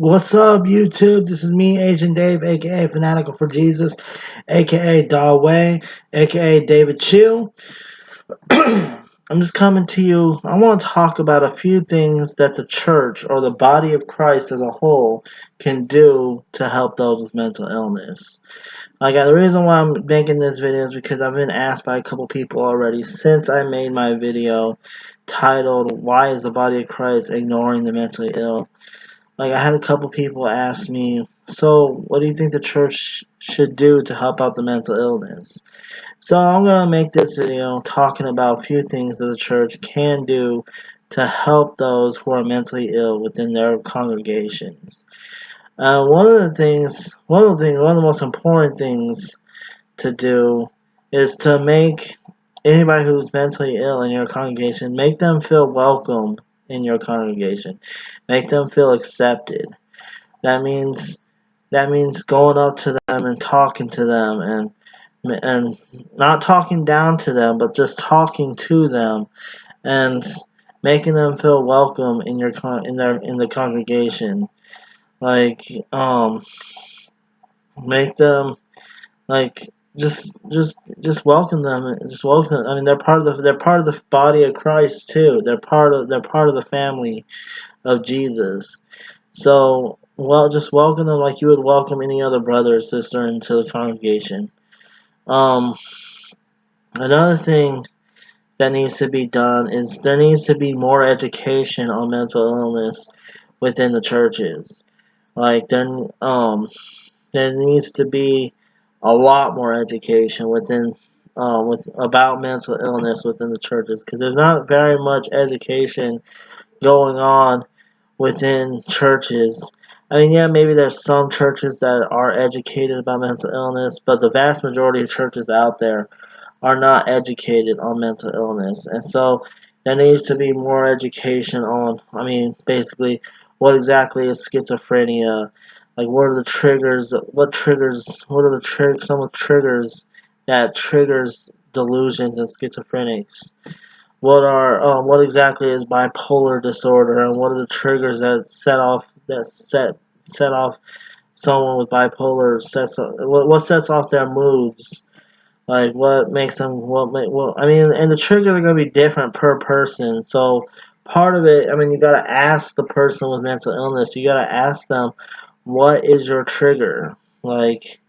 What's up, YouTube? This is me, Agent Dave, aka Fanatical for Jesus, aka Dawei, aka David Chu. I'm just coming to you. I want to talk about a few things that the church or the body of Christ as a whole can do to help those with mental illness. The reason why I'm making this video is because I've been asked by a couple people already since I made my video titled, "Why is the body of Christ ignoring the mentally ill?" I had a couple people ask me, so what do you think the church should do to help out the mental illness? So I'm going to make this video talking about a few things that the church can do to help those who are mentally ill within their congregations. One of the most important things to do is to make anybody who's mentally ill in your congregation, make them feel welcome in your congregation. Make them feel accepted. That means going up to them and talking to them and not talking down to them, but just talking to them and making them feel welcome in in the congregation. Like make them like just welcome them. Just welcome them. I mean, they're part of the body of Christ too. They're part of the family of Jesus. So, just welcome them like you would welcome any other brother or sister into the congregation. Um, Another thing that needs to be done is there needs to be more education on mental illness within the churches. There needs to be a lot more education about mental illness within the churches, because there's not very much education going on within churches. I mean, yeah, maybe there's some churches that are educated about mental illness, but the vast majority of churches out there are not educated on mental illness. And so there needs to be more education on, I mean, basically, what exactly is schizophrenia? Like, what are the triggers? What are some of the triggers that triggers delusions and schizophrenics? What exactly is bipolar disorder, and what are the triggers that set off someone with bipolar? What sets off their moods? Like, what makes them I mean, and the triggers are going to be different per person. So part of it, I mean, you got to ask the person with mental illness. You got to ask them, what is your trigger? Like,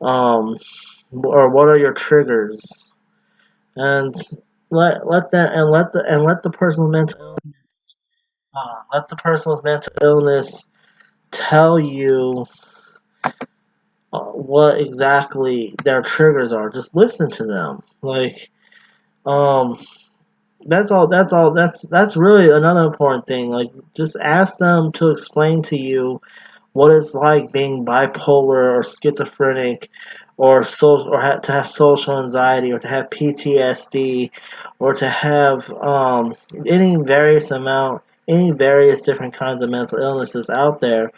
or what are your triggers? And let the person with mental illness tell you what exactly their triggers are. Just listen to them. Um that's really another important thing. Like, just ask them to explain to you what it's like being bipolar or schizophrenic, or to have social anxiety, or to have PTSD, or to have any various different kinds of mental illnesses out there.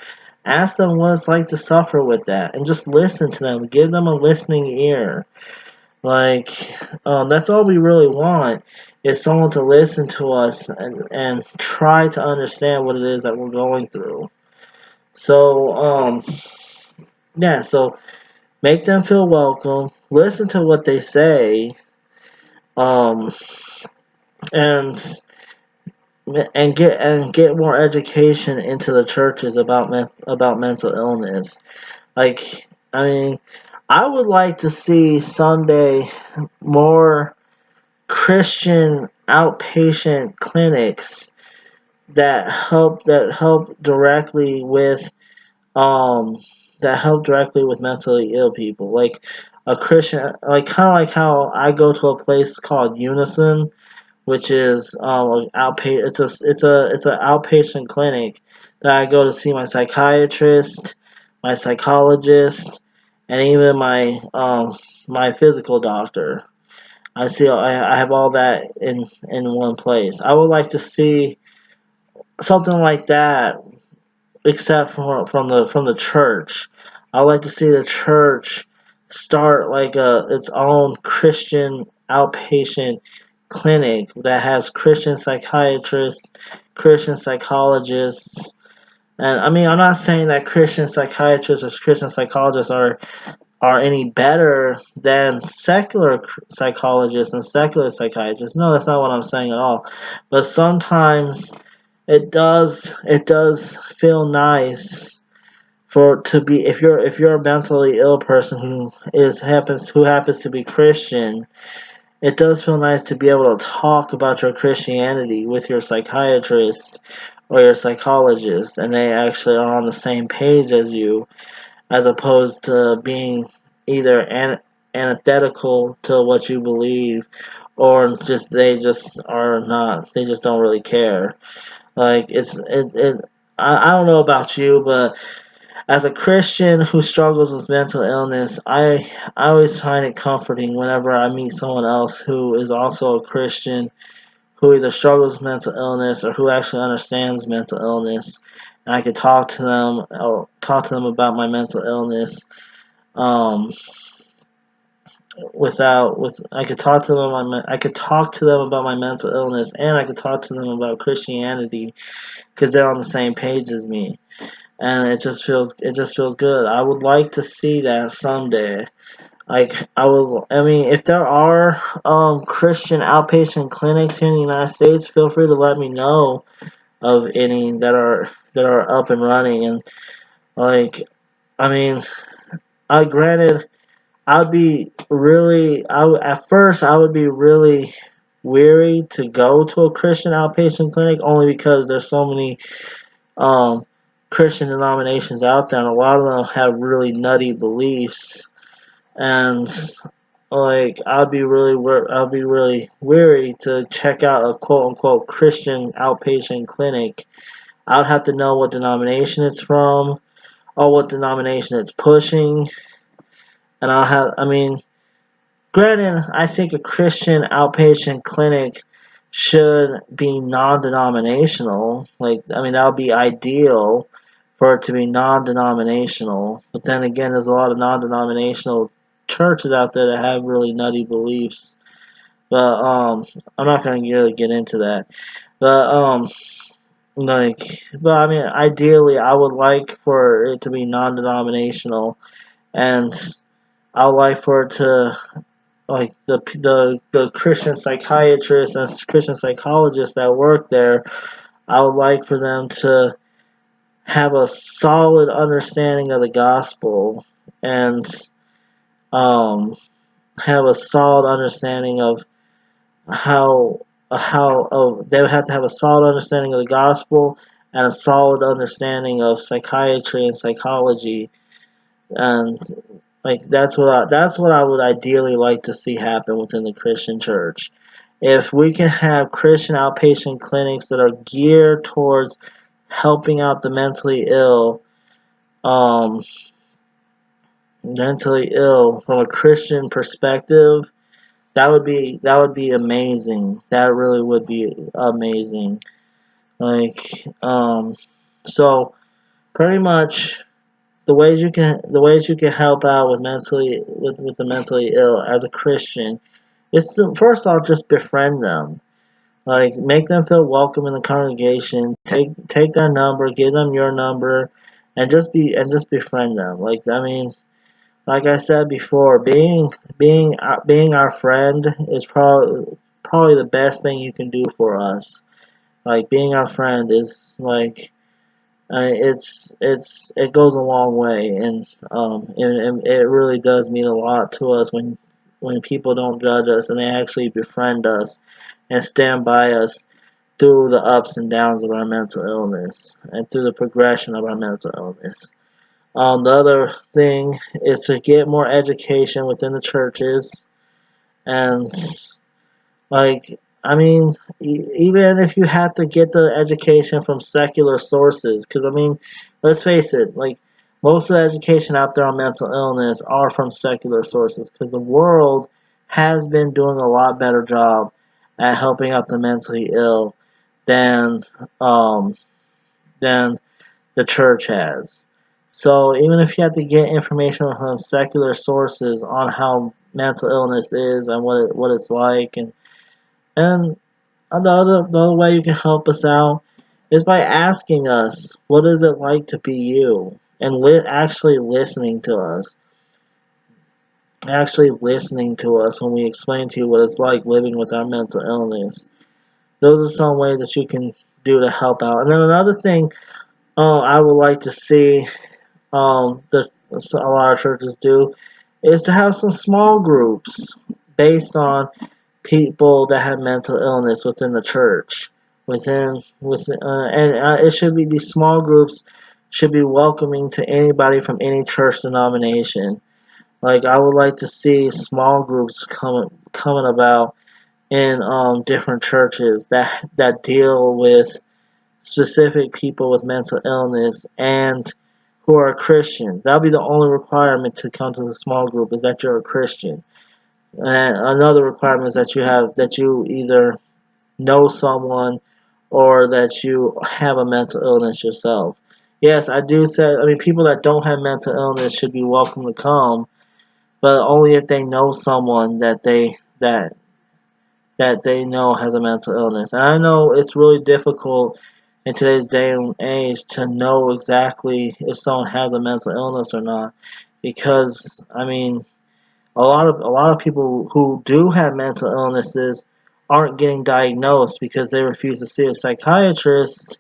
Ask them what it's like to suffer with that, and just listen to them. Give them a listening ear. Like, that's all we really want, is someone to listen to us and try to understand what it is that we're going through. So, yeah, so make them feel welcome, listen to what they say, um, and get more education into the churches about mental illness. Like, I mean, I would like to see someday more Christian outpatient clinics that help directly with um mentally ill people. Like a Christian, like kind of like how I go to a place called Unison, which is it's an outpatient clinic that I go to see my psychiatrist, my psychologist, and even my physical doctor. I have all that in one place. I would like to see something like that, except from the church. I would like to see the church start like its own Christian outpatient clinic that has Christian psychiatrists, Christian psychologists, And I mean, I'm not saying that Christian psychiatrists or Christian psychologists are any better than secular psychologists and secular psychiatrists. No, that's not what I'm saying at all. But sometimes it does feel nice for to be, if you're a mentally ill person who happens to be Christian. It does feel nice to be able to talk about your Christianity with your psychiatrist or your psychologist, and they actually are on the same page as you, as opposed to being either antithetical to what you believe, or they just are not. They just don't really care. Like I don't know about you, but as a Christian who struggles with mental illness, I always find it comforting whenever I meet someone else who is also a Christian, who either struggles with mental illness or who actually understands mental illness, and I could talk to them or talk to them about my mental illness. Um, without with I could talk to them I could talk to them about my mental illness, and I could talk to them about Christianity because they're on the same page as me, and it just feels good. I would like to see that someday. Like I mean, if there are Christian outpatient clinics here in the United States, feel free to let me know of any that are up and running. And like, I mean, I granted, I'd be really I would at first I would be really weary to go to a Christian outpatient clinic, only because there's so many um Christian denominations out there, and a lot of them have really nutty beliefs. And like, I'd be really weary to check out a quote unquote Christian outpatient clinic. I'd have to know what denomination it's from or what denomination it's pushing, and I mean, granted, I think a Christian outpatient clinic should be non-denominational. Like, I mean, that would be ideal for it to be non-denominational. But then again, there's a lot of non-denominational churches out there that have really nutty beliefs. But I'm not gonna really get into that. But but I mean, ideally, I would like for it to be non-denominational, and I would like for it to, like, the Christian psychiatrists and Christian psychologists that work there. I would like for them to have a solid understanding of the gospel, and um, have a solid understanding of they would have to have a solid understanding of the gospel and a solid understanding of psychiatry and psychology. And like, that's what I would ideally like to see happen within the Christian church. If we can have Christian outpatient clinics that are geared towards helping out the um, mentally ill from a Christian perspective, that would be amazing. That really would be amazing. Like, so pretty much the ways you can help out with the mentally ill as a Christian is to, first off, just befriend them. Like, make them feel welcome in the congregation. Take their number, give them your number, and just befriend them. Like, I mean, like I said before, being our friend is probably the best thing you can do for us. Like, being our friend is like, it goes a long way, and it really does mean a lot to us when people don't judge us and they actually befriend us and stand by us through the ups and downs of our mental illness and through the progression of our mental illness. The other thing is to get more education within the churches, and like, I mean, even if you have to get the education from secular sources, because I mean, let's face it, like, most of the education out there on mental illness are from secular sources, because the world has been doing a lot better job at helping out the mentally ill than um, than the church has. So even if you have to get information from secular sources on how mental illness is and what it's like, and the other way you can help us out is by asking us, what is it like to be you? And actually listening to us. Actually listening to us when we explain to you what it's like living with our mental illness. Those are some ways that you can do to help out. And then another thing I would like to see that a lot of churches do is to have some small groups based on people that have mental illness within the church. It should be, these small groups should be welcoming to anybody from any church denomination. Like, I would like to see small groups coming about in different churches that deal with specific people with mental illness and who are Christians. That'll be the only requirement to come to the small group, is that you're a Christian. And another requirement is that you either know someone or that you have a mental illness yourself. Yes, I do say, I mean, people that don't have mental illness should be welcome to come, but only if they know someone that they know has a mental illness. And I know it's really difficult in today's day and age to know exactly if someone has a mental illness or not, because I mean, a lot of people who do have mental illnesses aren't getting diagnosed because they refuse to see a psychiatrist,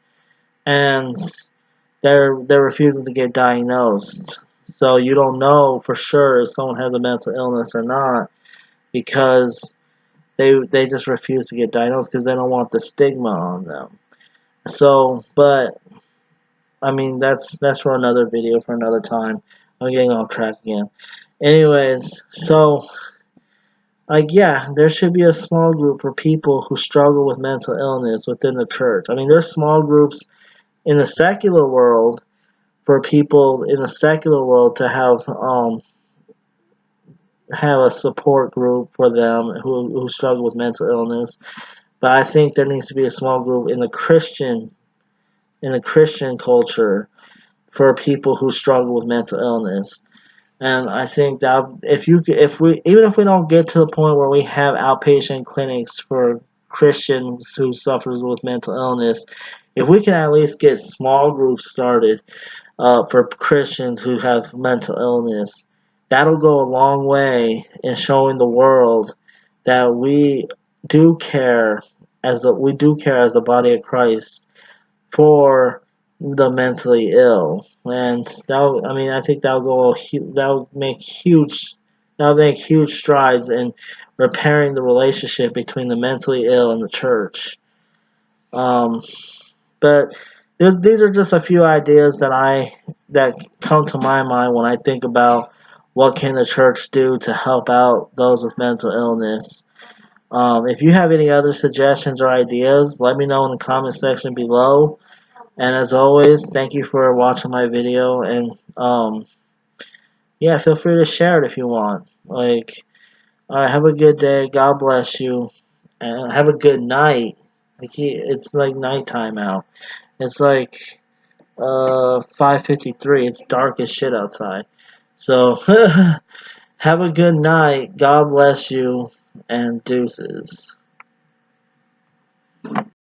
and they're refusing to get diagnosed. So you don't know for sure if someone has a mental illness or not, because they just refuse to get diagnosed because they don't want the stigma on them. So, but I mean, that's for another video for another time. I'm getting off track again. Anyways, so like, yeah, there should be a small group for people who struggle with mental illness within the church. I mean, there's small groups in the secular world for people in the secular world to have a support group for them who struggle with mental illness. But I think there needs to be a small group in the Christian culture for people who struggle with mental illness. And I think that if we even if we don't get to the point where we have outpatient clinics for Christians who suffers with mental illness, if we can at least get small groups started for Christians who have mental illness, that'll go a long way in showing the world that we do care as a body of Christ for the mentally ill. And I mean, I think that'll make huge strides in repairing the relationship between the mentally ill and the church. But these are just a few ideas that come to my mind when I think about what can the church do to help out those with mental illness. If you have any other suggestions or ideas, let me know in the comment section below. And as always, thank you for watching my video, and yeah, feel free to share it if you want. Like, alright, have a good day, God bless you, and have a good night. It's like nighttime out. It's like 5:53. It's dark as shit outside. So have a good night. God bless you, and deuces.